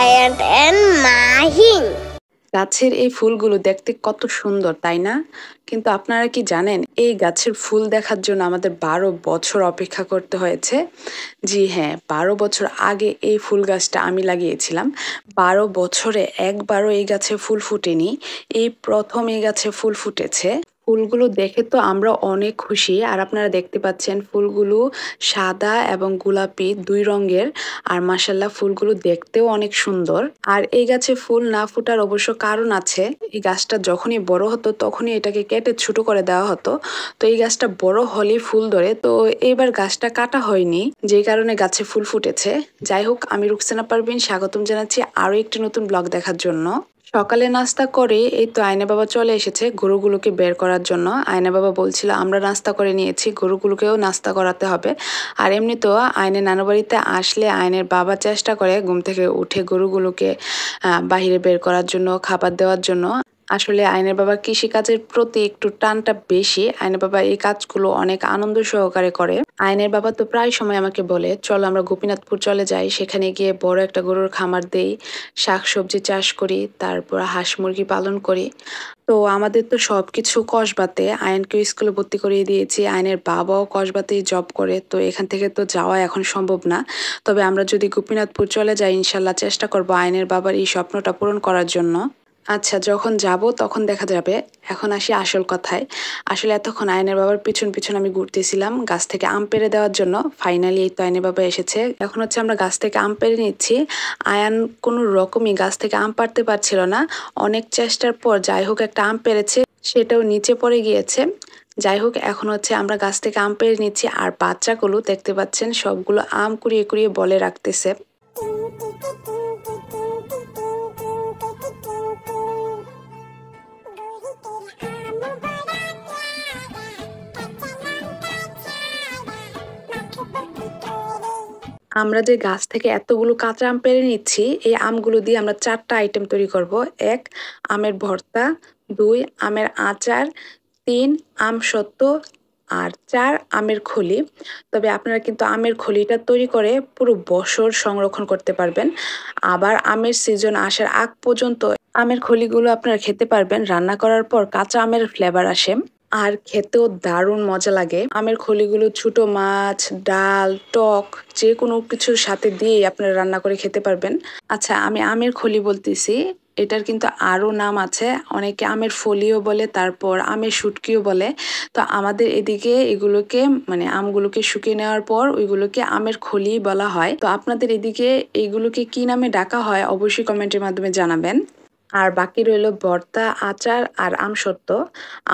Ayant and Mahin. গাছের এই ফুলগুলো দেখতে কত সুন্দর, তাই না? কিন্তু আপনারা কি জানেন এই গাছের ফুল দেখার জন্য আমাদের 12 বছর অপেক্ষা করতে হয়েছে? জি হ্যাঁ, 12 বছর আগে এই ফুল গাছটা আমি লাগিয়েছিলাম। 12 বছরে একবারও এই গাছে ফুল ফুটেনি। এই প্রথম এই গাছে ফুল ফুটেছে। ফুলগুলো দেখে তো আমরা অনেক খুশি। আর আপনারা দেখতে পাচ্ছেন ফুলগুলো সাদা এবং গোলাপি 2 রঙের। আর মাশাল্লাহ ফুলগুলো দেখতেও অনেক সুন্দর। আর এই গাছে ফুল না ফোটার অবশ্য কারণ আছে। এই গাছটা যখনই বড় হতো তখনই এটাকে কেটে ছোট করে দেওয়া হতো। তো এই গাছটা বড় হলেই ফুল ধরে, তো এইবার গাছটা কাটা হয়নি, যেই কারণে গাছে ফুল ফুটেছে। যাই হোক, আমি রুকসানা পারভিন স্বাগতম জানাচ্ছি আরো একটি নতুন ব্লগ দেখার জন্য। সকালে নাস্তা করে এই তো আয়না বাবা চলে এসেছে গরুগুলোকে বের করার জন্য। আয়না বাবা বলছিল আমরা নাস্তা করে নিয়েছি, গরুগুলোকেও নাস্তা করাতে হবে। আর এমনিতেও আয়নের নানু বাড়িতে আসলে আয়নের বাবা চেষ্টা করে ঘুম থেকে উঠে গরুগুলোকে বাহিরে বের করার জন্য, খাবার দেওয়ার জন্য। আসলে আয়নের বাবার কৃষিকাজের প্রতি একটু টানটা বেশি। আয়নের বাবা এই কাজগুলো অনেক আনন্দ সহকারে করে। আয়নের বাবা তো প্রায় সময় আমাকে বলে চলো আমরা গোপীনাথপুর চলে যাই, সেখানে গিয়ে বড় একটা গরুর খামার দেই, শাকসবজি চাষ করি, তারপর হাঁস মুরগি পালন করি। তো আমাদের তো সবকিছু কসবাতে। আয়নকেও স্কুলে ভর্তি করিয়ে দিয়েছি, আয়নের বাবাও কসবাতেই জব করে, তো এখান থেকে তো যাওয়া এখন সম্ভব না। তবে আমরা যদি গোপীনাথপুর চলে যাই ইনশাল্লাহ চেষ্টা করব আয়নের বাবার এই স্বপ্নটা পূরণ করার জন্য। আচ্ছা, যখন যাব তখন দেখা যাবে। এখন আসি আসল কথায়। আসলে এতক্ষণ আয়নের বাবার পিছন পিছন আমি ঘুরতেছিলাম গাছ থেকে আম পেড়ে দেওয়ার জন্য। ফাইনালি এই তো আয়নের বাবা এসেছে। এখন হচ্ছে আমরা গাছ থেকে আম পেড়ে নিচ্ছি। আয়ান কোনো রকমই গাছ থেকে আম পাড়তে পারছিল না। অনেক চেষ্টার পর যাই হোক একটা আম পেড়েছে, সেটাও নিচে পড়ে গিয়েছে। যাই হোক, এখন হচ্ছে আমরা গাছ থেকে আম পেড়ে নিচ্ছি। আর বাচ্চাগুলো দেখতে পাচ্ছেন সবগুলো আম কুড়িয়ে কুড়িয়ে বলে রাখতেছে। আমরা যে গাছ থেকে এতগুলো কাঁচা আম পেড়ে নিচ্ছি, এই আমগুলো দিয়ে আমরা 4টা আইটেম তৈরি করব। 1, আমের ভর্তা। 2, আমের আচার। 3, আম সত্ত্ব। আর 4, আমের খলি। তবে আপনারা কিন্তু আমের খলিটা তৈরি করে পুরো বছর সংরক্ষণ করতে পারবেন। আবার আমের সিজন আসার আগ পর্যন্ত আমের খলিগুলো আপনারা খেতে পারবেন। রান্না করার পর কাঁচা আমের ফ্লেভার আসে আর খেতেও দারুণ মজা লাগে। আমের খলিগুলো ছোট মাছ, ডাল, টক যে কোনো কিছুর সাথে দিয়েই আপনারা রান্না করে খেতে পারবেন। আচ্ছা, আমি আমের খলি বলতেছি, এটার কিন্তু আরো নাম আছে। অনেকে আমের ফলিও বলে, তারপর আমের শুটকিও বলে। তো আমাদের এদিকে এগুলোকে মানে আমগুলোকে শুকিয়ে নেওয়ার পর ওইগুলোকে আমের খলি বলা হয়। তো আপনাদের এদিকে এইগুলোকে কি নামে ডাকা হয় অবশ্যই কমেন্টের মাধ্যমে জানাবেন। আর বাকি রইল ভর্তা, আচার আর আমসত্ত্ব।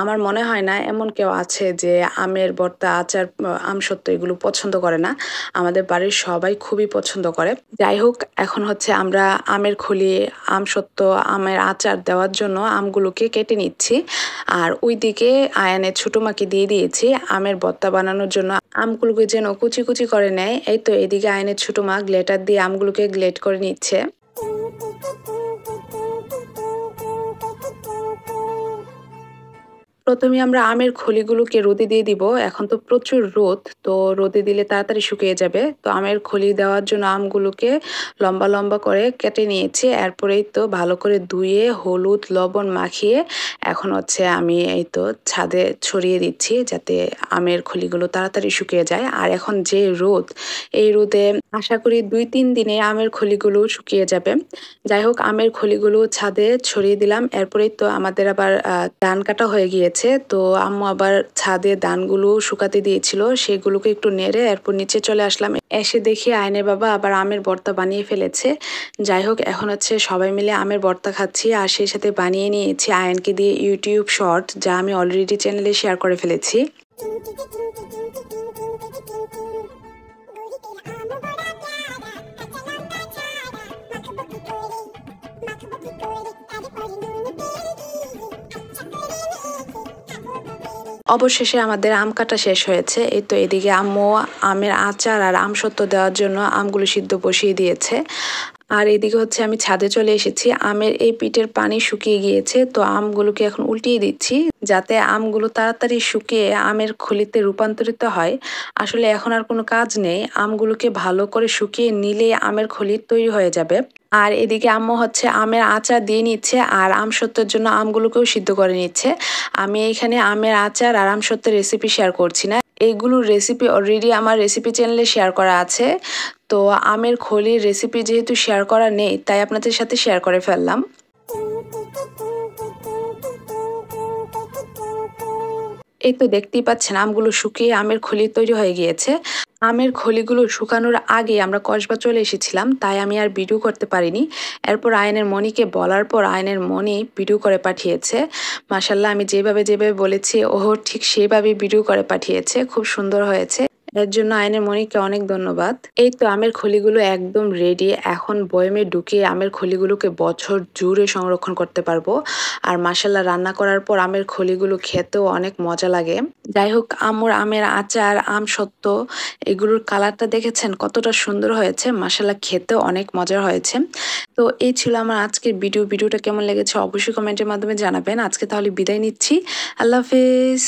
আমার মনে হয় না এমন কেউ আছে যে আমের ভর্তা, আচার, আমসত্ত্ব এগুলো পছন্দ করে না। আমাদের বাড়ির সবাই খুবই পছন্দ করে। যাই হোক, এখন হচ্ছে আমরা আমের খলি, আমসত্ত্ব, আমের আচার দেওয়ার জন্য আমগুলোকে কেটে নিচ্ছি। আর ওইদিকে আয়ানের ছোট মাকে দিয়ে দিয়েছি আমের ভর্তা বানানোর জন্য। আমগুলোকে যেন কুচি কুচি করে নেয়। এই তো এদিকে আয়ানের ছোট মা গ্লেটার দিয়ে আমগুলোকে গ্লেট করে নিচ্ছে। প্রথমে আমরা আমের খলিগুলোকে রোদে দিয়ে দিব। এখন তো প্রচুর রোদ, তো রোদে দিলে তাড়াতাড়ি শুকিয়ে যাবে। তো আমের খলি দেওয়ার জন্য আমগুলোকে লম্বা লম্বা করে কেটে নিয়েছি। এরপরেই তো ভালো করে ধুয়ে হলুদ লবণ মাখিয়ে এখন হচ্ছে আমি এই তো ছাদে ছড়িয়ে দিচ্ছি যাতে আমের খলিগুলো তাড়াতাড়ি শুকিয়ে যায়। আর এখন যে রোদ, এই রোদে আশা করি 2-3 দিনে আমের খলিগুলো শুকিয়ে যাবে। যাই হোক, আমের খলিগুলো ছাদে ছড়িয়ে দিলাম। এরপরেই তো আমাদের আবার ধান কাটা হয়ে গিয়েছে। তো আম্মু আবার ছাদে ধানগুলো শুকাতে দিয়েছিল, সেগুলোকে একটু নেড়ে এরপর নিচে চলে আসলাম। এসে দেখি আয়নের বাবা আবার আমের ভর্তা বানিয়ে ফেলেছে। যাই হোক, এখন হচ্ছে সবাই মিলে আমের ভর্তা খাচ্ছি। আর সেই সাথে বানিয়ে নিয়েছি আয়নকে দিয়ে ইউটিউব শর্ট, যা আমি অলরেডি চ্যানেলে শেয়ার করে ফেলেছি। অবশেষে আমাদের আম কাটা শেষ হয়েছে। এই তো এদিকে আম্মু আমের আচার আর আমসত্ত্ব দেওয়ার জন্য আমগুলো সিদ্ধ বসিয়ে দিয়েছে। আর এদিকে হচ্ছে আমি ছাদে চলে এসেছি। আমের এই পিঠের পানি শুকিয়ে গিয়েছে, তো আমগুলোকে এখন উল্টিয়ে দিচ্ছি যাতে আমগুলো তাড়াতাড়ি শুকিয়ে আমের খলিতে রূপান্তরিত হয়। আসলে এখন আর কোনো কাজ নেই, আমগুলোকে ভালো করে শুকিয়ে নিলেই আমের খলি তৈরি হয়ে যাবে। আর এদিকে আম্মু হচ্ছে আমের আচার দিয়ে নিচ্ছে আর আমসত্ত্বের জন্য আমগুলোকেও সিদ্ধ করে নিচ্ছে। আমি এখানে আমের আচার আর আমসত্ত্বের রেসিপি শেয়ার করছি না, এইগুলোর রেসিপি অলরেডি আমার রেসিপি চ্যানেলে শেয়ার করা আছে। তো আমের খলির রেসিপি যেহেতু শেয়ার করা নেই, তাই আপনাদের সাথে শেয়ার করে ফেললাম। এই তো দেখতেই পাচ্ছেন আমগুলো শুকিয়ে আমের খলি তৈরি হয়ে গিয়েছে। আমের খলিগুলো শুকানোর আগে আমরা কসবা চলে এসেছিলাম, তাই আমি আর ভিডিও করতে পারিনি। এরপর আয়নের মনিকে বলার পর আয়নের মনি ভিডিও করে পাঠিয়েছে। মাশাল্লাহ, আমি যেভাবে যেভাবে বলেছি ও ঠিক সেইভাবেই ভিডিও করে পাঠিয়েছে, খুব সুন্দর হয়েছে। এর জন্য আয়নের মনিকে অনেক ধন্যবাদ। এই তো আমের খলিগুলো একদম রেডি, এখন বয়মে ঢুকিয়ে আমের খলিগুলোকে বছর জুড়ে সংরক্ষণ করতে পারবো। আর মাশাল্লাহ, রান্না করার পর আমের খলিগুলো খেতেও অনেক মজা লাগে। যাই হোক, আমের আচার, আমসত্ত্ব এগুলোর কালারটা দেখেছেন কতটা সুন্দর হয়েছে, মাশাল্লাহ খেতেও অনেক মজার হয়েছে। তো এই ছিল আমার আজকের ভিডিওটা কেমন লেগেছে অবশ্যই কমেন্টের মাধ্যমে জানাবেন। আজকে তাহলে বিদায় নিচ্ছি, আল্লাহ হাফেজ।